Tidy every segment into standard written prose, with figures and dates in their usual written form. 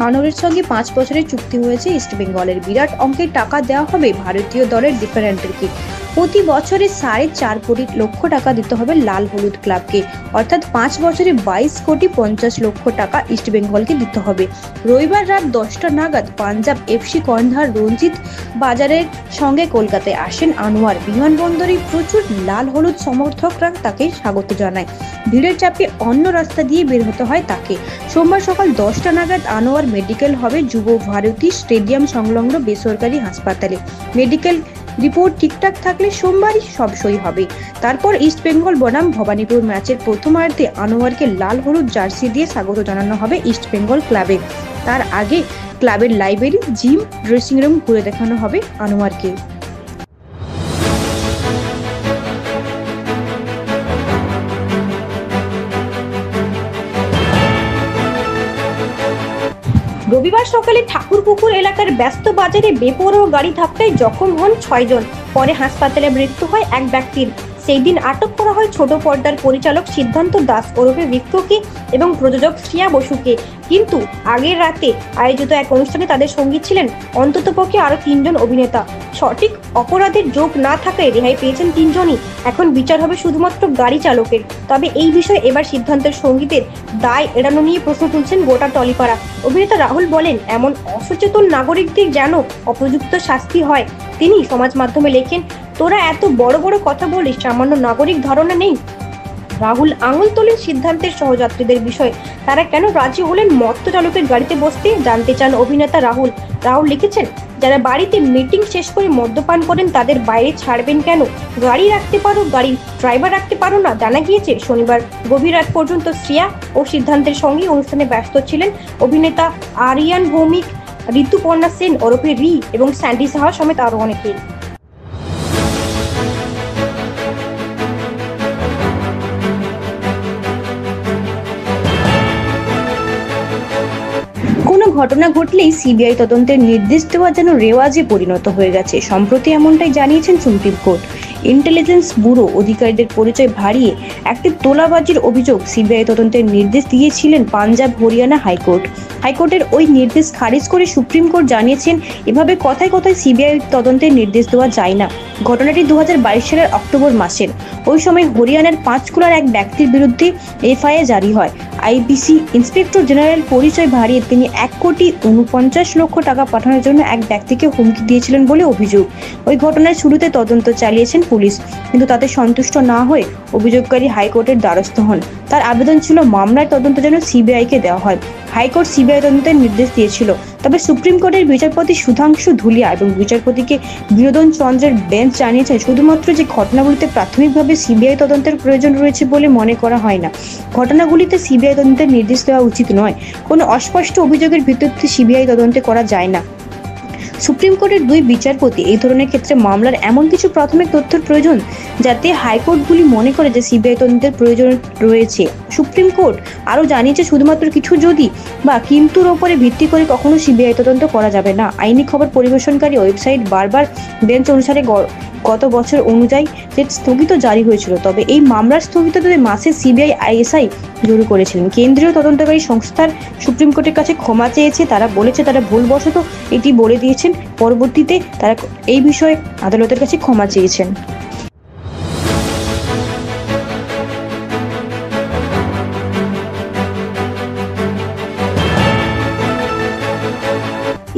আনোয়ারের সঙ্গে 5 বছরের চুক্তি হয়েছে ইস্টবেঙ্গলের। বিরাট অঙ্কের টাকা দেওয়া হবে ভারতীয় দলের ডিফেন্ডারকে। প্রতি বছরে 4.5 কোটি লক্ষ টাকা দিতে হবে লাল হলুদ ক্লাবকে, অর্থাৎ 5 বছরে 22 কোটি 50 লক্ষ টাকা ইস্টবেঙ্গলকে দিতে হবে। রবিবার রাত 10টা নাগাদ পাঞ্জাব এফসি কর্ণধার রঞ্জিত বাজারের সঙ্গে কলকাতায় আসেন আনোয়ার। বিমানবন্দরে প্রচুর লাল হলুদ সমর্থকরা তাকে স্বাগত জানায়। ভিড়ের চাপে অন্য রাস্তা দিয়ে বের হতে হয় তাকে। সোমবার সকাল 10টা নাগাদ আনোয়ার মেডিকেল হবে যুব ভারতী স্টেডিয়াম সংলগ্ন বেসরকারি হাসপাতালে। মেডিকেল রিপোর্ট ঠিকঠাক থাকলে সোমবারই সব সই হবে। তারপর ইস্টবেঙ্গল বনাম ভবানীপুর ম্যাচের প্রথমার্ধে আনোয়ারকে লাল হলুদ জার্সি দিয়ে স্বাগত জানানো হবে ইস্টবেঙ্গল ক্লাবে। তার আগে ক্লাবের লাইব্রেরি, জিম, ড্রেসিং রুম ঘুরে দেখানো হবে আনোয়ারকে। রবিবার সকালে ঠাকুরপুকুর এলাকার ব্যস্ত বাজারে বেপরোয়া গাড়ি ধাক্কায় জখম হন 6 জন। পরে হাসপাতালে মৃত্যু হয় এক ব্যক্তির। সেই দিন আটক করা হয় ছোট পর্দার পরিচালক সিদ্ধান্ত দাস ওরফে বিক্রমকে এবং প্রযোজক শ্রিয়া বসুকে। কিন্তু আগের রাতে আয়োজিত এক অনুষ্ঠানে তাদের সঙ্গী ছিলেন অন্ততপক্ষে আরো 3 জন অভিনেতা। সঠিক অপরাধের যোগ না থাকায় রেহাই পেয়েছেন 3 জনই। এখন বিচার হবে শুধুমাত্র গাড়ি চালকের। তবে এই বিষয়ে এবার সিদ্ধান্তের সঙ্গীদের দায় এড়ানো নিয়ে প্রশ্ন তুলছেন গোটা টলিপাড়া। অভিনেতা রাহুল বলেন, এমন অসচেতন নাগরিকদের যেন উপযুক্ত শাস্তি হয়। তিনি সমাজ মাধ্যমে লেখেন, তোরা এত বড় বড় কথা বলিস, সামান্য নাগরিক ধারণা নেই। রাহুল আঙুল তোলেন সিদ্ধান্তের সহযাত্রীদের বিষয়ে। তারা কেন রাজি হলেন মত্ত চালকের গাড়িতে বসতে, জানতে চান অভিনেতা রাহুল। রাহুল লিখেছেন, যারা বাড়িতে মিটিং শেষ করে মদ্যপান করেন তাদের বাইরে ছাড়বেন কেন? গাড়ি রাখতে পারো, গাড়ির ড্রাইভার রাখতে পারো না। জানা গিয়েছে শনিবার গভীর রাত পর্যন্ত শ্রিয়া ও সিদ্ধান্তের সঙ্গে অনুষ্ঠানে ব্যস্ত ছিলেন অভিনেতা আরিয়ান ভৌমিক, ঋতুপর্ণা সেন ওরফে রি এবং স্যান্ডি সাহা সমেত আরো অনেকে। কোনো ঘটনা ঘটলেই সিবিআই তদন্তের নির্দেশ দেওয়া যেন রেওয়াজে পরিণত হয়ে গেছে। সম্প্রতি এমনটাই জানিয়েছেন সুপ্রিম কোর্ট। ইন্টেলিজেন্স ব্যুরো অধিকারীদের পরিচয় ভারিয়ে একটি তোলাবাজির অভিযোগ সিবিআই তদন্তের নির্দেশ দিয়েছিলেন পাঞ্জাব হরিয়ানা হাইকোর্ট। হাইকোর্টের ওই নির্দেশ খারিজ করে সুপ্রিম কোর্ট জানিয়েছেন, এভাবে কথায় কথায় সিবিআই তদন্তের নির্দেশ দেওয়া যায় না। ঘটনাটি 2022 সালের অক্টোবর মাসের। ওই সময় হরিয়ানার পাঁচকুলার এক ব্যক্তির বিরুদ্ধে এফআইআর জারি হয়। আইপিসি ইন্সপেক্টর জেনারেল পরিচয় ভারিয়ে তিনি 1.49 লক্ষ টাকা পাঠানোর জন্য এক ব্যক্তিকে হুমকি দিয়েছিলেন বলে অভিযোগ। ওই ঘটনার শুরুতে তদন্ত চালিয়েছেন পুলিশ, কিন্তু তাতে সন্তুষ্ট না হয়ে অভিযোগকারী হাইকোর্টের দ্বারস্থ হন। তার আবেদন ছিল মামলার তদন্ত যেন সিবিআইকে দেওয়া হয়। হাইকোর্ট সিবিআই তদন্তের নির্দেশ দিয়েছিল, তবে সুপ্রিম কোর্টের বিচারপতি সুধাংশু ধুলিয়া এবং বিচারপতিকে বিনোদন চন্দ্রের বেঞ্চ জানিয়েছেন শুধুমাত্র যে ঘটনাগুলিতে প্রাথমিকভাবে সিবিআই তদন্তের প্রয়োজন রয়েছে বলে মনে করা হয় না। ঘটনাগুলিতে সিবিআই তদন্তের নির্দেশ দেওয়া উচিত নয়। কোনো অস্পষ্ট অভিযোগের ভিত্তিতে সিবিআই তদন্তে করা যায় না। সুপ্রিম কোর্টের 2 বিচারপতি এই ধরনের ক্ষেত্রে মামলার এমন কিছু প্রাথমিক তথ্যের প্রয়োজন যাতে হাইকোর্টগুলি মনে করে যে সিবিআই তদন্তের প্রয়োজন রয়েছে। সুপ্রিম কোর্ট আরও জানিয়েছে শুধুমাত্র কিছু যদি বা কিন্তুর ওপরে ভিত্তি করে কখনো সিবিআই তদন্ত করা যাবে না। আইনি খবর পরিবেশনকারী ওয়েবসাইট বারবার বেঞ্চ অনুসারে গত বছর অনুযায়ী যে স্থগিত জারি হয়েছিল, তবে এই মামলার স্থগিততে মাসে সিবিআই আইএসআই জরুরি করেছিলেন। কেন্দ্রীয় তদন্তকারী সংস্থার সুপ্রিম কোর্টের কাছে ক্ষমা চেয়েছে। তারা বলেছে তারা ভুলবশত এটি বলে দিয়েছেন। পরবর্তীতে তারা এই বিষয়ে আদালতের কাছে ক্ষমা চেয়েছেন।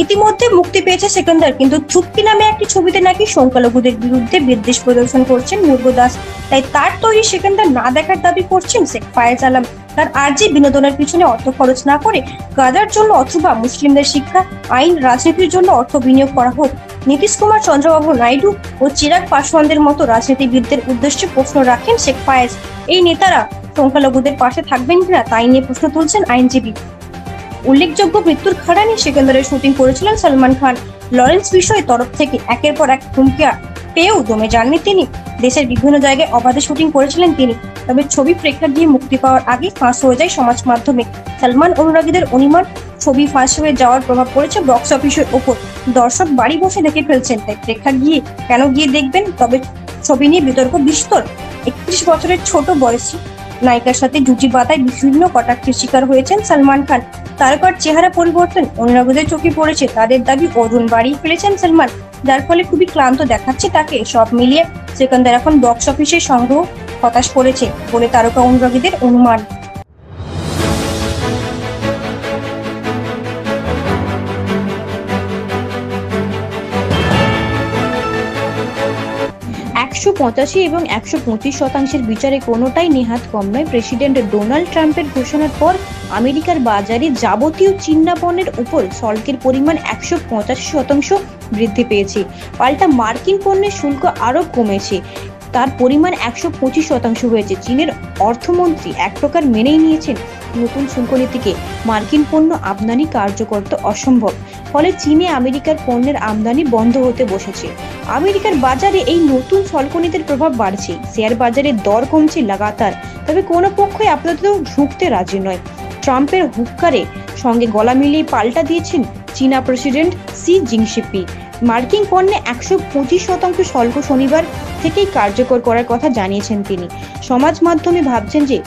ইতিমধ্যে মুক্তি পেয়েছে সেকেন্দার, কিন্তু চুক্তি নামে একটি ছবিতে নাকি সংখ্যালঘুদের বিরুদ্ধে বিদ্বেষ প্রদর্শন করছেন মুরগদাস। তাই তার তৈরি সেকেন্দার না দেখার দাবি করছেন শেখ ফায়েজ আলম। তার আর্জি বিনোদনের পিছনে অর্থ খরচ না করে গাজার জন্য অথবা মুসলিমদের শিক্ষা, আইন, রাজনীতির জন্য অর্থ বিনিয়োগ করা হোক। নীতিশ কুমার, চন্দ্রবাবু নাইডু ও চিরাগ পাসওয়ানদের মতো রাজনীতিবিদদের উদ্দেশ্যে প্রশ্ন রাখেন শেখ ফায়েজ। এই নেতারা সংখ্যালঘুদের পাশে থাকবেন কিনা তাই নিয়ে প্রশ্ন তুলছেন আইনজীবী। উল্লেখযোগ্য, মৃত্যুর খাড়ানি সেকেন্দারের শুটিং করেছিলেন সালমান খান। লরেন্স বিষয়ের তরফ থেকে একের পর এক হুমকি পেয়েও দমে যাননি তিনি। দেশের বিভিন্ন জায়গায় অবাধে শুটিং করেছিলেন তিনি। তবে ছবি প্রেক্ষাগৃহে মুক্তি পাওয়ার আগে ফাঁস হয়ে যায় সমাজ মাধ্যমে। সালমান অনুরাগীদের অনুমান, ছবি ফাঁস হয়ে যাওয়ার প্রভাব পড়েছে বক্স অফিসের ওপর। দর্শক বাড়ি বসে দেখে ফেলছেন, তাই প্রেক্ষাগৃহে কেন গিয়ে দেখবেন? তবে ছবি নিয়ে বিতর্ক বিস্তর। 31 বছরের ছোট বয়সী নায়িকার সাথে জুটি বাঁধায় বিভিন্ন কটাক্ষের শিকার হয়েছেন সালমান খান। তারকার চেহারা পরিবর্তন অনুরাগীদের চোখে পড়েছে। তাদের দাবি ওজন বাড়িয়ে ফেলেছেন সালমান, যার ফলে খুবই ক্লান্ত দেখাচ্ছে তাকে। সব মিলিয়ে সেকেন্দার এখন বক্স অফিসের সংগ্রহ হতাশ করেছে বলে তারকা অনুরাগীদের অনুমান। একশো 85 এবং 125% বিচারে কোনোটাই নেহাত কম নয়। প্রেসিডেন্ট ডোনাল্ড ট্রাম্পের ঘোষণার পর আমেরিকার বাজারে যাবতীয় চীনা পণ্যের উপর শুল্কের পরিমাণ 185% বৃদ্ধি পেয়েছে। পাল্টা মার্কিন পণ্যের শুল্ক আরও কমেছে, তার পরিমাণ 125% হয়েছে। চীনের অর্থমন্ত্রী এক প্রকার মেনেই নিয়েছেন নতুন শুল্ক নীতিকে। মার্কিন পণ্য আমদানি কার্যকর তো অসম্ভব, ফলে চীনে আমেরিকার পণ্যের আমদানি বন্ধ হতে বসেছে। আমেরিকার বাজারে এই নতুন শুল্ক নীতির প্রভাব বাড়ছে। শেয়ার বাজারে দর কমছে লাগাতার, তবে কোনো পক্ষই আপাতত ঝুঁকতে রাজি নয়। ট্রাম্পের হুঙ্কারে সঙ্গে গলা মিলিয়ে পাল্টা দিয়েছেন চীনা প্রেসিডেন্ট শি জিনপিং। মার্কিন পণ্যে 125% শুল্ক শনিবার থেকেই কার্যকর করার কথা জানিয়েছেন তিনি। সমাজ মাধ্যমে ভাবছেন যে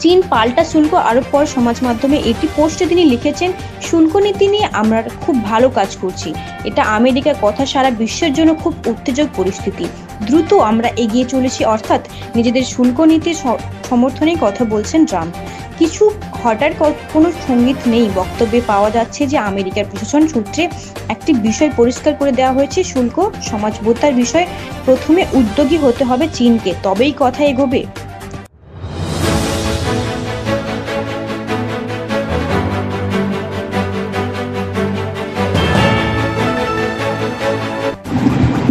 চীন পাল্টা শুল্ক আরোপ পর সমাজ মাধ্যমে এটি পোস্টে তিনি লিখেছেন, শুল্ক নীতি নিয়ে আমরা খুব ভালো কাজ করছি। এটা আমেরিকার কথা সারা বিশ্বের জন্য খুব উত্তেজক পরিস্থিতি। দ্রুত আমরা এগিয়ে চলেছি, অর্থাৎ নিজেদের শুল্ক নীতির সমর্থনে কথা বলছেন ট্রাম্প। কিছু ঘটার কোনো সঙ্গীত নেই। বক্তব্যে পাওয়া যাচ্ছে যে আমেরিকার প্রশাসন সূত্রে একটি বিষয় পরিষ্কার করে দেওয়া হয়েছে, শুল্ক সমাজবোদ্ধার বিষয়ে প্রথমে উদ্যোগী হতে হবে চীনকে, তবেই কথা এগোবে।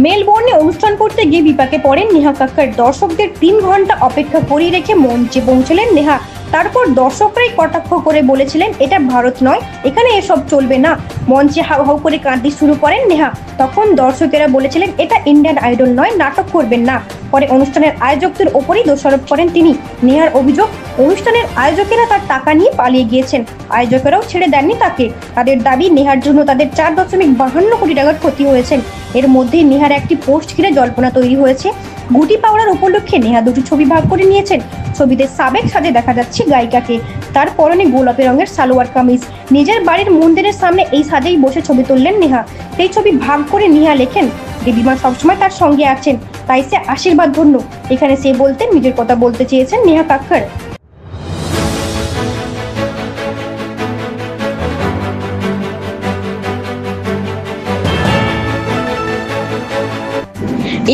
মেলবোর্নে অনুষ্ঠান করতে গিয়ে বিপাকে পড়েন নেহা কাক্কর। দর্শকদের 3 ঘন্টা অপেক্ষা করিয়ে রেখে মঞ্চে পৌঁছলেন নেহা। তারপর দর্শকরাই কটাক্ষ করে বলেছিলেন, এটা ভারত নয়, এখানে এসব চলবে না। মঞ্চে হাউ হাউ করে কাঁদতে শুরু করেন নেহা। তখন দর্শকেরা বলেছিলেন, এটা ইন্ডিয়ান আইডল নয়, নাটক করবেন না। পরে অনুষ্ঠানের আয়োজকদের ওপরই দোষারোপ করেন তিনি। নেহার অভিযোগ, অনুষ্ঠানের আয়োজকেরা তার টাকা নিয়ে পালিয়ে গিয়েছেন। আয়োজকেরাও ছেড়ে দেননি তাকে। তাদের দাবি, নেহার জন্য তাদের 4.52 কোটি টাকার ক্ষতি হয়েছে। এর মধ্যে নেহার একটি পোস্ট ঘিরে জল্পনা তৈরি হয়েছে। গুটি পাওয়ার উপলক্ষে নেহা 2টি ছবি ভাগ করে নিয়েছেন। ছবিতে সাবেক সাজে দেখা যাচ্ছে গায়িকাকে। তার পরনে গোলাপি রঙের সালোয়ার কামিজ। নিজের বাড়ির মন্দিরের সামনে এই সাজেই বসে ছবি তুললেন নেহা। সেই ছবি ভাগ করে নেহা লেখেন, দেবীমা সবসময় তার সঙ্গে আছেন, তাই সে আশীর্বাদ ধন্য। এখানে সে বলতে নিজের কথা বলতে চেয়েছেন নেহা কাক্কর।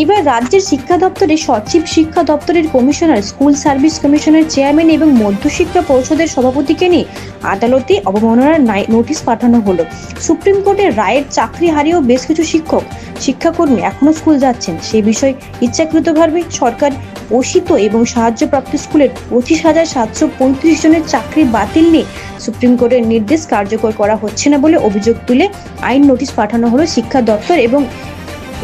এবার রাজ্যের শিক্ষা দপ্তরে সচিব, শিক্ষা দপ্তরের কমিশনার, স্কুল সার্ভিস কমিশনের চেয়ারম্যান এবং মধ্যশিক্ষা পর্ষদের সভাপতিকে নিয়ে আদালতে অবমাননার নোটিশ পাঠানো হলো। সুপ্রিম কোর্টের রায়ের চাকরি হারিয়েও বেশ কিছু শিক্ষাকর্মী এখনো স্কুল যাচ্ছেন। সে বিষয়ে ইচ্ছাকৃতভাবে সরকার পোষিত এবং সাহায্যপ্রাপ্ত স্কুলের 25,735 জনের চাকরি বাতিল নিয়ে সুপ্রিম কোর্টের নির্দেশ কার্যকর করা হচ্ছে না বলে অভিযোগ তুলে আইন নোটিশ পাঠানো হলো শিক্ষা দপ্তর এবং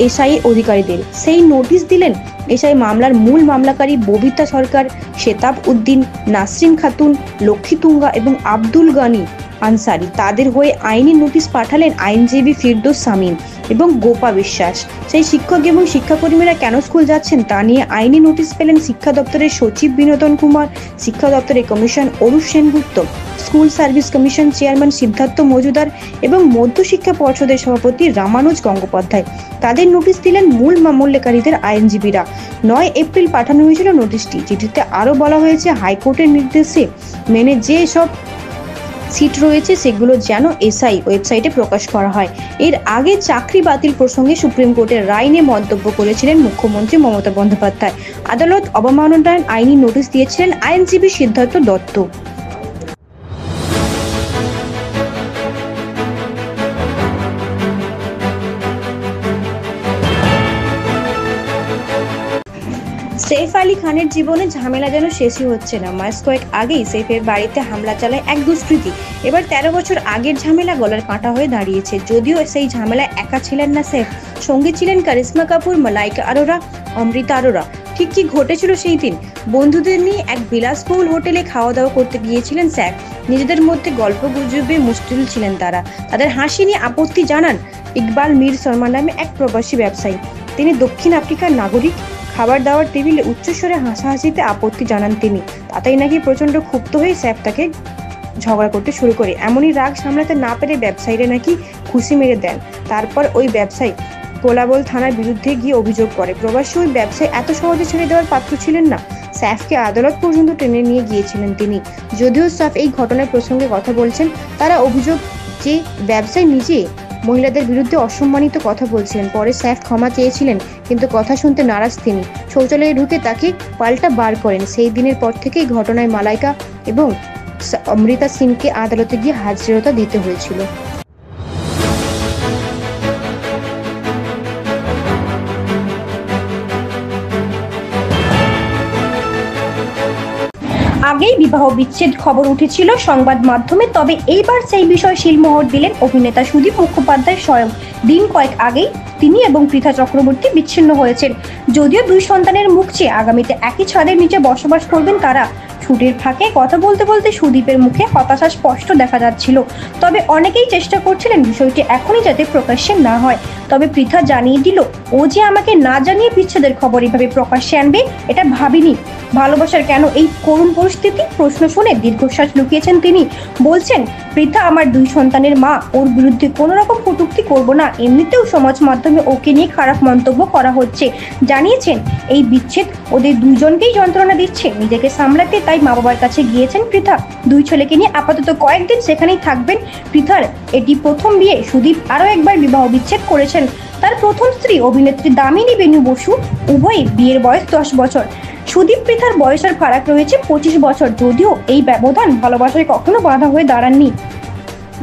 এসআই অধিকারীদের। সেই নোটিশ দিলেন এসআই মামলার মূল মামলাকারী ববিতা সরকার, শেতাব উদ্দিন, নাসরিন খাতুন, লক্ষ্মী তুঙ্গা এবং আব্দুল গানি আনসারি। তাদের হয়ে আইনি নোটিশ পাঠালেন আইনজীবী ফিরদৌস শামীম এবং গোপা বিশ্বাস। সেই শিক্ষক এবং শিক্ষাকর্মীরা কেন স্কুল যাচ্ছেন তা নিয়ে আইনি নোটিশ পেলেন শিক্ষা দপ্তরের সচিব বিনোদন কুমার, শিক্ষা দপ্তরের commission Arup Sengupta, school service commission chairman Siddhartha Majumdar এবং মধ্যশিক্ষা পর্ষদের সভাপতি রামানুজ গঙ্গোপাধ্যায়। তাদের নোটিশ দিলেন মূল মামলাকারীদের আইনজীবীরা। 9 এপ্রিল পাঠানো হয়েছিল নোটিশটি। চিঠিতে আরও বলা হয়েছে, হাইকোর্টের নির্দেশে মেনে যে সব সিট রয়েছে সেগুলো যেন এসআই ওয়েবসাইটে প্রকাশ করা হয়। এর আগে চাকরি বাতিল প্রসঙ্গে সুপ্রিম কোর্টের রায় নিয়ে মন্তব্য করেছিলেন মুখ্যমন্ত্রী মমতা বন্দ্যোপাধ্যায়। আদালত অবমাননার আইনি নোটিশ দিয়েছিলেন আইনজীবী সিদ্ধার্থ দত্ত। সৈফ আলী খানের জীবনে ঝামেলা যেন শেষই হচ্ছে না। মাস কয়েক আগেই সৈফের বাড়িতে হামলা চালায় এক দুষ্কৃতী। এবার 13 বছর আগের ঝামেলা গলার কাঁটা হয়ে দাঁড়িয়েছে। যদিও সেই ঝামেলায় একা ছিলেন না সৈফ, সঙ্গে ছিলেন কারিশ্মা কাপুর, মালাইকা আরোরা, অমৃতা আরোরা। ঠিক কি ঘটেছিল সেই দিন? বন্ধুদের নিয়ে এক বিলাসবহুল হোটেলে খাওয়া দাওয়া করতে গিয়েছিলেন সৈফ। নিজেদের মধ্যে গল্প গুজবে মুশকিল ছিলেন তারা। তাদের হাসি নিয়ে আপত্তি জানান ইকবাল মীর শর্মা নামে এক প্রবাসী ব্যবসায়ী। তিনি দক্ষিণ আফ্রিকার নাগরিক। খাবার দাওয়ার টেবিলে উচ্চস্বরে হাসাহাসিতে আপত্তি জানান তিনি। তাতেই নাকি প্রচন্ড ক্ষুব্ধ হয়ে স্যাফ তাকে ঝগড়া করতে শুরু করে। এমনই রাগ সামলাতে না পেরে ব্যবসায়ীরা নাকি খুশি মেরে দেন। তারপর ওই ব্যবসায়ী কোলাবল থানার বিরুদ্ধে গিয়ে অভিযোগ করে। প্রবাসী ওই ব্যবসায়ী এত সহজে ছেড়ে দেওয়ার পাত্র ছিলেন না, স্যাফকে আদালত পর্যন্ত টেনে নিয়ে গিয়েছিলেন তিনি। যদিও স্যাফ এই ঘটনার প্রসঙ্গে কথা বলছেন, তারা অভিযোগ যে ব্যবসায়ী নিজে মহিলাদের বিরুদ্ধে অসম্মানিত কথা বলছিলেন। পরে স্যাফ ক্ষমা চেয়েছিলেন, কিন্তু কথা শুনতে নারাজ তিনি। শৌচালয়ে ঢুকে তাকে পাল্টা বার করেন। সেই দিনের পর থেকেই ঘটনায় মালাইকা এবং অমৃতা সিংকে আদালতে গিয়ে হাজিরতা দিতে হয়েছিল। আগেই বিবাহ বিচ্ছেদ খবর উঠেছিল সংবাদ মাধ্যমে, তবে এইবার সেই বিষয়ে শিলমোহর দিলেন অভিনেতা সুদীপ মুখোপাধ্যায় স্বয়ং। দিন কয়েক আগেই তিনি এবং পৃথা চক্রবর্তী বিচ্ছিন্ন হয়েছেন। যদিও দুই সন্তানের মুখ চেয়ে আগামীতে একই ছাদের নিচে বসবাস করবেন তারা। ছুটির ফাঁকে কথা বলতে বলতে সুদীপের মুখে হতাশা স্পষ্ট দেখা যাচ্ছিল। তবে অনেকেই চেষ্টা করছিলেন বিষয়টি এখনই যাতে প্রকাশ্যে না হয়। তবে পৃথা জানিয়ে দিল, ও যে আমাকে না জানিয়ে বিচ্ছেদের খবর এভাবে প্রকাশ্যে আনবে এটা ভাবিনি। ভালোবাসার কেন এই করুণ পরিস্থিতি? প্রশ্ন শুনে দীর্ঘশ্বাস লুকিয়েছেন তিনি। বলছেন, পৃথা আমার দুই সন্তানের মা, ওর বিরুদ্ধে কোনো রকম কটূক্তি করব না। এমনিতেও সমাজ মাধ্যমে ওকে নিয়ে খারাপ মন্তব্য করা হচ্ছে। জানিয়েছেন এই বিচ্ছেদ ওদের দুইজনকেই যন্ত্রণা দিচ্ছে। নিজেকে সামলাতে তাই মা বাবার কাছে গিয়েছেন পৃথা। দুই ছেলেকে নিয়ে আপাতত কয়েকদিন সেখানেই থাকবেন। পৃথার এটি প্রথম বিয়ে। সুদীপ আরও একবার বিবাহ বিচ্ছেদ করেছেন। তার প্রথম স্ত্রী অভিনেত্রী দামিনী বেনু বসু, উভয়ই বিয়ের বয়স 10 বছর। সুদীপ পৃথার বয়সের ফারাক রয়েছে 25 বছর। যদিও এই ব্যবধান ভালোবাসায় কখনো বাধা হয়ে দাঁড়াননি।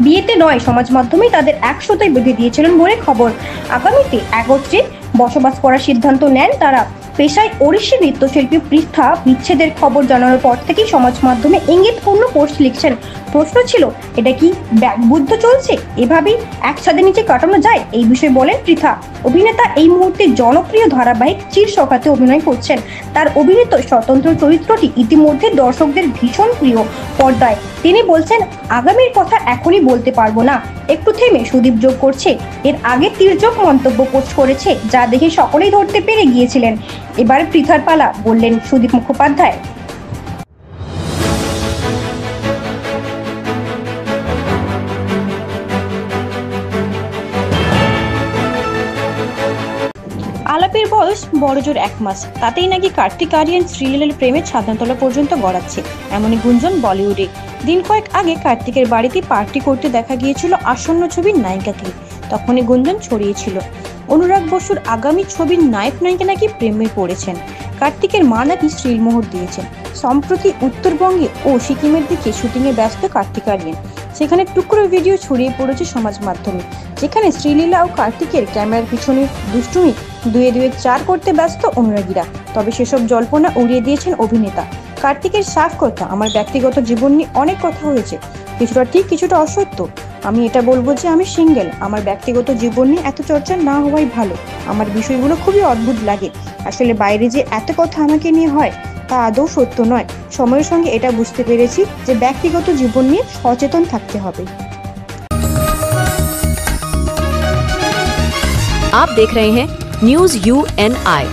বিয়েতে নয়, সমাজ মাধ্যমেই তাদের একসাথে বেঁধে দিয়েছিলেন বলে খবর। আগামীতে একত্রে বসবাস করার সিদ্ধান্ত নেন তারা। পেশায় ওড়িশি নৃত্যশিল্পী পৃথা বিচ্ছেদের খবর জানানোর পর থেকেই সমাজ মাধ্যমে ইঙ্গিতপূর্ণ পোস্ট লিখছেন। প্রশ্ন ছিল, এটা কি ব্যাগবুদ্ধ চলছে? এভাবেই এক ছাদের নিচে কাটানো যায়? এই বিষয়ে বলেন পৃথা। অভিনেতা এই মুহূর্তে জনপ্রিয় ধারাবাহিক চির সখাতে অভিনয় করছেন। তার অভিনীত স্বতন্ত্র চরিত্রটি ইতিমধ্যে দর্শকদের ভীষণ প্রিয়। পর্দায় তিনি বলছেন, আগামীর কথা এখনই বলতে পারবো না। একটু থেমে সুদীপ যোগ করছে, এর আগে তির্যক মন্তব্য পোস্ট করেছে, যা দেখে সকলেই ধরতে পেরে গিয়েছিলেন। এবার পৃথার পালা, বললেন সুদীপ মুখোপাধ্যায়। আলাপের বয়স বড়জোর 1 মাস, তাতেই নাকি কার্তিক আরিয়ান শ্রীলীলার প্রেমের ছাদনাতলা পর্যন্ত গড়াচ্ছে, এমনই গুঞ্জন বলিউডে। দিন কয়েক আগে কার্তিকের বাড়িতে পার্টি করতে দেখা গিয়েছিল আসন্ন ছবির নায়িকাকে। তখনই গুঞ্জন ছড়িয়েছিল অনুরাগ বসুর আগামী ছবির নায়ক নায়িকা নাকি প্রেমে পড়েছেন। কার্তিকের মা নাকি শ্রীলমোহর দিয়েছেন। সম্প্রতি উত্তরবঙ্গে ও সিকিমের দিকে শুটিংয়ে ব্যস্ত কার্তিক আরিয়ান। সেখানে টুকরো ভিডিও ছড়িয়ে পড়েছে সমাজ মাধ্যমে, যেখানে শ্রীলীলা ও কার্তিকের ক্যামেরার পিছনে দুষ্টুমি 2-2-4 করতে ব্যস্ত অনুরাগীরা। তবে সেসব জল্পনা উড়িয়ে দিয়েছেন অভিনেতা। কার্তিকের সাফ কথা, আমার ব্যক্তিগত জীবন নিয়ে অনেক কথা হয়েছে, কিছুটা ঠিক কিছুটা অসত্য। আমি এটা বলবো যে আমি সিঙ্গেল। আমার ব্যক্তিগত জীবন নিয়ে এত চর্চা না হওয়াই ভালো। আমার বিষয়গুলো খুবই অদ্ভুত লাগে। আসলে বাইরে যে এত কথা আমাকে নিয়ে হয় তা আদৌ সত্য নয়। সময়ের সঙ্গে এটা বুঝতে পেরেছি যে ব্যক্তিগত জীবন নিয়ে সচেতন থাকতে হবে। आप देख रहे हैं न्यूज़ UNI।